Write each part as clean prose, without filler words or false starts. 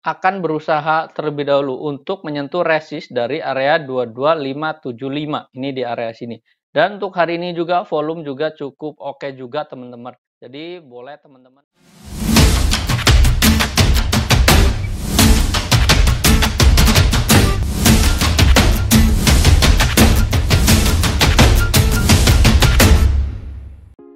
akan berusaha terlebih dahulu untuk menyentuh resist dari area 22575. Ini di area sini. Dan untuk hari ini juga volume juga cukup oke juga teman-teman. Jadi boleh teman-teman.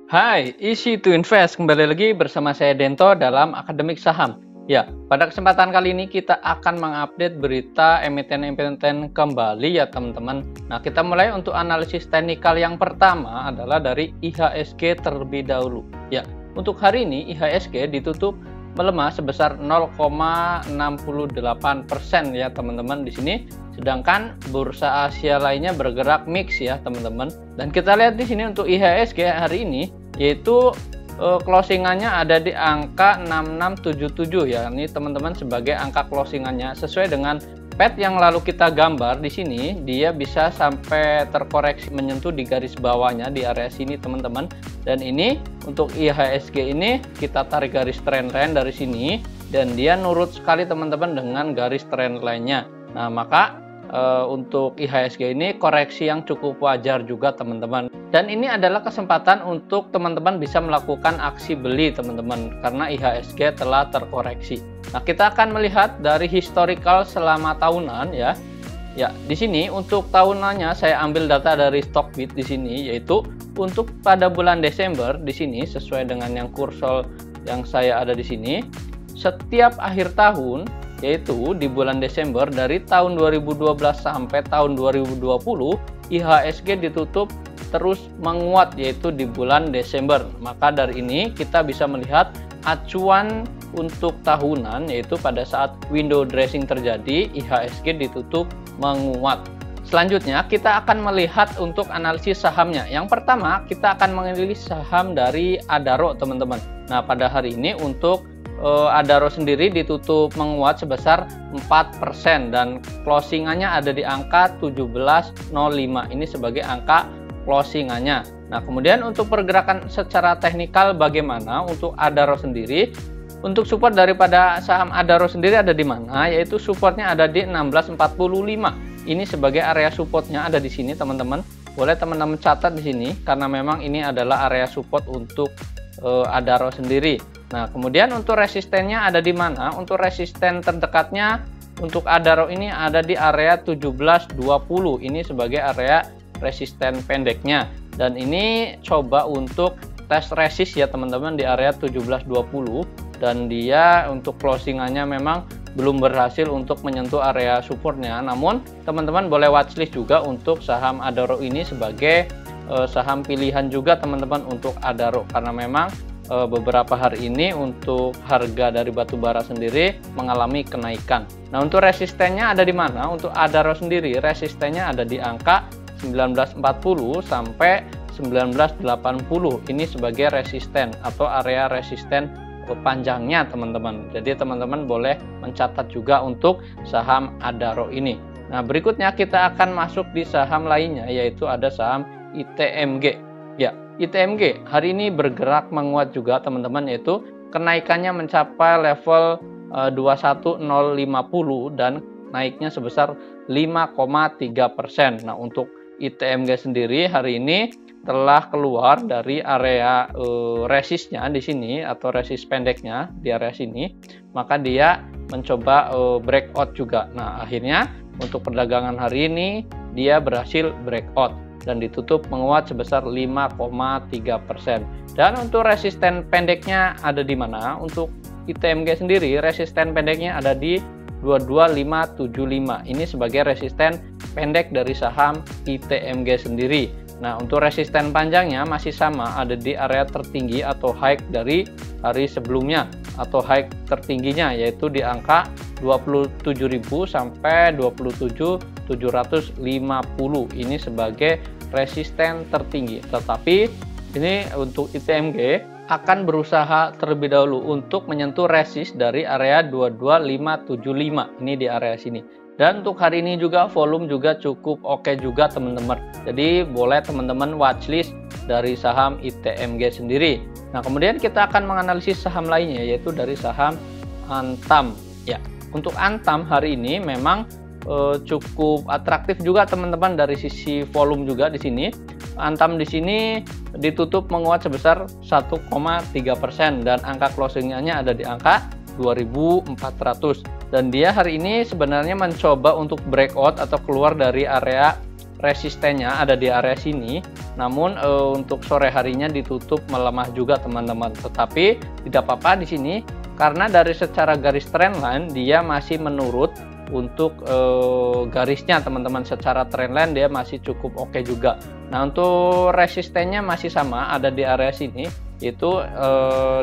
Hai, Easy to Invest. Kembali lagi bersama saya Dento dalam Akademik Saham. Ya, pada kesempatan kali ini kita akan mengupdate berita emiten-emiten kembali ya teman-teman. Nah, kita mulai untuk analisis teknikal yang pertama adalah dari IHSG terlebih dahulu. Ya, untuk hari ini IHSG ditutup melemah sebesar 0,68% ya teman-teman di sini. Sedangkan bursa Asia lainnya bergerak mix ya teman-teman. Dan kita lihat di sini untuk IHSG hari ini yaitu closingannya ada di angka 6677 ya. Ini teman-teman sebagai angka closingannya sesuai dengan pet yang lalu kita gambar di sini, dia bisa sampai terkoreksi menyentuh di garis bawahnya di area sini teman-teman. Dan ini untuk IHSG ini kita tarik garis trendline dari sini dan dia nurut sekali teman-teman dengan garis trendline-nya. Nah, maka untuk IHSG ini koreksi yang cukup wajar juga teman-teman. Dan ini adalah kesempatan untuk teman-teman bisa melakukan aksi beli teman-teman karena IHSG telah terkoreksi. Nah, kita akan melihat dari historical selama tahunan ya. Ya, di sini untuk tahunannya saya ambil data dari Stockbit di sini yaitu untuk pada bulan Desember di sini sesuai dengan yang kursor yang saya ada di sini. Setiap akhir tahun yaitu di bulan Desember dari tahun 2012 sampai tahun 2020 IHSG ditutup terus menguat yaitu di bulan Desember. Maka dari ini kita bisa melihat acuan untuk tahunan yaitu pada saat window dressing terjadi IHSG ditutup menguat. Selanjutnya kita akan melihat untuk analisis sahamnya. Yang pertama kita akan menganalisis saham dari Adaro teman-teman. Nah, pada hari ini untuk Adaro sendiri ditutup menguat sebesar 4% dan closingannya ada di angka 1705. Ini sebagai angka closingannya. Nah, kemudian untuk pergerakan secara teknikal bagaimana untuk Adaro sendiri? Untuk support daripada saham Adaro sendiri ada di mana? Yaitu supportnya ada di 1645. Ini sebagai area supportnya ada di sini teman-teman. Boleh teman-teman catat di sini karena memang ini adalah area support untuk Adaro sendiri. Nah, kemudian untuk resistennya ada di mana? Untuk resisten terdekatnya untuk Adaro ini ada di area 1720. Ini sebagai area resisten pendeknya. Dan ini coba untuk tes resist ya teman-teman di area 1720 dan dia untuk closingannya memang belum berhasil untuk menyentuh area supportnya. Namun teman-teman boleh watchlist juga untuk saham Adaro ini sebagai saham pilihan juga teman-teman untuk Adaro karena memang beberapa hari ini untuk harga dari batubara sendiri mengalami kenaikan. Nah, untuk resistennya ada di mana? Untuk Adaro sendiri resistennya ada di angka 1940 sampai 1980. Ini sebagai resisten atau area resisten panjangnya teman-teman. Jadi teman-teman boleh mencatat juga untuk saham Adaro ini. Nah, berikutnya kita akan masuk di saham lainnya yaitu ada saham ITMG. Ya, ITMG hari ini bergerak menguat juga teman-teman yaitu kenaikannya mencapai level 21050 dan naiknya sebesar 5,3%. Nah, untuk ITMG sendiri hari ini telah keluar dari area resistnya di sini atau resist pendeknya di area sini, maka dia mencoba breakout juga. Nah, akhirnya untuk perdagangan hari ini dia berhasil breakout dan ditutup menguat sebesar 5,3%. Dan untuk resisten pendeknya ada di mana? Untuk ITMG sendiri resisten pendeknya ada di 22575. Ini sebagai resisten pendek dari saham ITMG sendiri. Nah, untuk resisten panjangnya masih sama ada di area tertinggi atau high dari hari sebelumnya atau high tertingginya yaitu di angka 27.000 sampai 27.750. Ini sebagai resisten tertinggi. Tetapi ini untuk ITMG akan berusaha terlebih dahulu untuk menyentuh resist dari area 22575. Ini di area sini. Dan untuk hari ini juga volume juga cukup oke juga teman-teman. Jadi boleh teman-teman watchlist dari saham ITMG sendiri. Nah, kemudian kita akan menganalisis saham lainnya yaitu dari saham Antam. Ya, Untuk Antam hari ini memang cukup atraktif juga teman-teman dari sisi volume juga di sini. Antam di sini ditutup menguat sebesar 1,3% dan angka closingnya ada di angka 2400, dan dia hari ini sebenarnya mencoba untuk breakout atau keluar dari area resistennya ada di area sini. Namun untuk sore harinya ditutup melemah juga teman-teman, tetapi tidak apa-apa di sini karena dari secara garis trendline dia masih menurut. Untuk garisnya teman-teman, secara trendline dia masih cukup oke juga. Nah, untuk resistennya masih sama ada di area sini, itu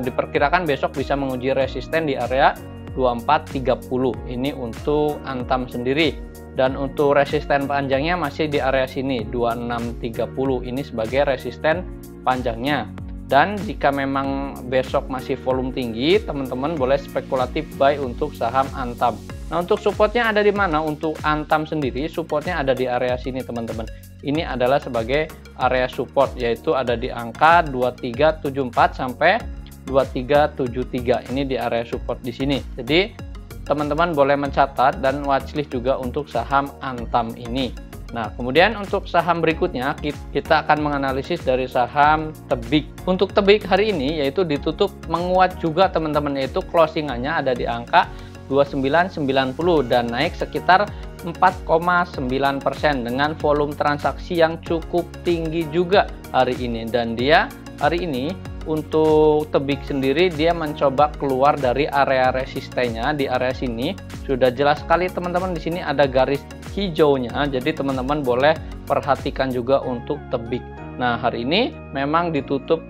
diperkirakan besok bisa menguji resisten di area 2430. Ini untuk Antam sendiri, dan untuk resisten panjangnya masih di area sini 2630. Ini sebagai resisten panjangnya. Dan jika memang besok masih volume tinggi, teman-teman boleh spekulatif buy untuk saham Antam. Nah, untuk supportnya ada di mana? Untuk Antam sendiri supportnya ada di area sini teman-teman. Ini adalah sebagai area support, yaitu ada di angka 2374 sampai 2373. Ini di area support di sini. Jadi teman-teman boleh mencatat dan watchlist juga untuk saham Antam ini. Nah, kemudian untuk saham berikutnya kita akan menganalisis dari saham Tebik. Untuk Tebik hari ini yaitu ditutup menguat juga teman-teman, yaitu closingannya ada di angka 2990 dan naik sekitar 4,9% dengan volume transaksi yang cukup tinggi juga hari ini. Dan dia hari ini untuk Tebik sendiri dia mencoba keluar dari area resistennya di area sini. Sudah jelas sekali teman-teman, di sini ada garis hijaunya, jadi teman-teman boleh perhatikan juga untuk Tebik. Nah, hari ini memang ditutup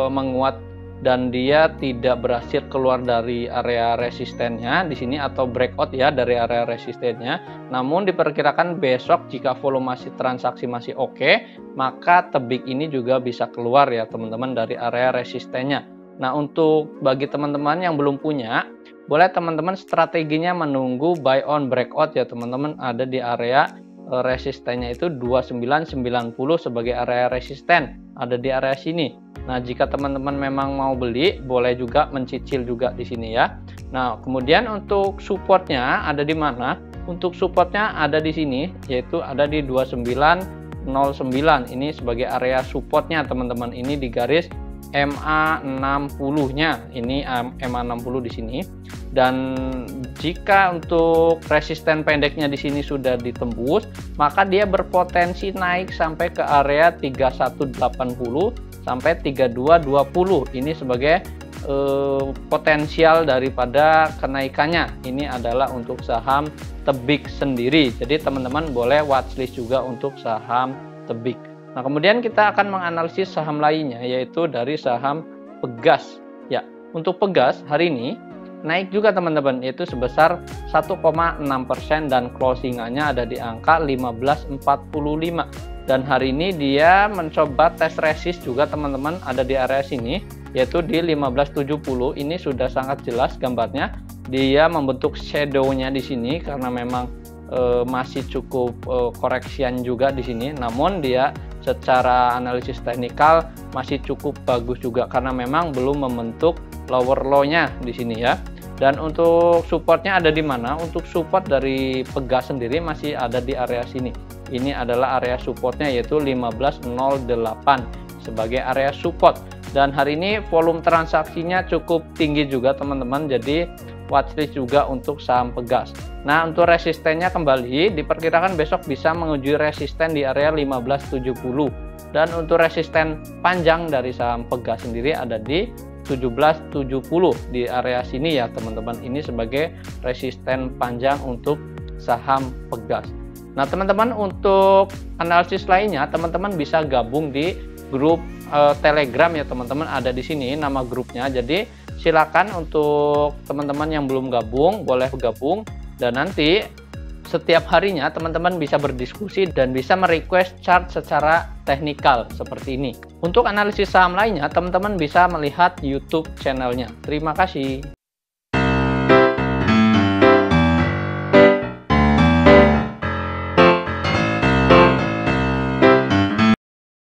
menguat dan dia tidak berhasil keluar dari area resistennya di sini atau breakout ya dari area resistennya. Namun diperkirakan besok jika volume transaksi masih oke, maka Tebik ini juga bisa keluar ya teman-teman dari area resistennya. Nah, untuk bagi teman-teman yang belum punya, boleh teman-teman strateginya menunggu buy on breakout ya teman-teman, ada di area resistennya itu 2990 sebagai area resisten, ada di area sini. Nah, jika teman-teman memang mau beli, boleh juga mencicil juga di sini ya. Nah, kemudian untuk supportnya ada di mana? Untuk supportnya ada di sini, yaitu ada di 2909. Ini sebagai area supportnya teman-teman. Ini di garis MA60-nya. Ini MA60 di sini. Dan jika untuk resisten pendeknya di sini sudah ditembus, maka dia berpotensi naik sampai ke area 3180 sampai 3220. Ini sebagai potensial daripada kenaikannya. Ini adalah untuk saham Tebik sendiri. Jadi teman-teman boleh watchlist juga untuk saham Tebik. Nah, kemudian kita akan menganalisis saham lainnya, yaitu dari saham Pegas. Ya, untuk Pegas hari ini naik juga teman-teman, yaitu sebesar 1,6% dan closingannya ada di angka 1545. Dan hari ini dia mencoba tes resist juga teman-teman, ada di area sini yaitu di 1570. Ini sudah sangat jelas gambarnya, dia membentuk shadow-nya di sini karena memang masih cukup koreksian juga di sini. Namun dia secara analisis teknikal masih cukup bagus juga karena memang belum membentuk lower low-nya di sini ya. Dan untuk supportnya ada di mana? Untuk support dari Pegas sendiri masih ada di area sini. Ini adalah area supportnya yaitu 1508 sebagai area support. Dan hari ini volume transaksinya cukup tinggi juga teman-teman, jadi watchlist juga untuk saham Pegas. Nah, untuk resistennya kembali diperkirakan besok bisa menguji resisten di area 1570. Dan untuk resisten panjang dari saham Pegas sendiri ada di 1770 di area sini ya teman-teman. Ini sebagai resisten panjang untuk saham Pegas. Nah, teman-teman untuk analisis lainnya teman-teman bisa gabung di grup Telegram ya teman-teman, ada di sini nama grupnya. Jadi silakan untuk teman-teman yang belum gabung boleh gabung, dan nanti setiap harinya teman-teman bisa berdiskusi dan bisa merequest chart secara teknikal seperti ini. Untuk analisis saham lainnya teman-teman bisa melihat YouTube channelnya. Terima kasih.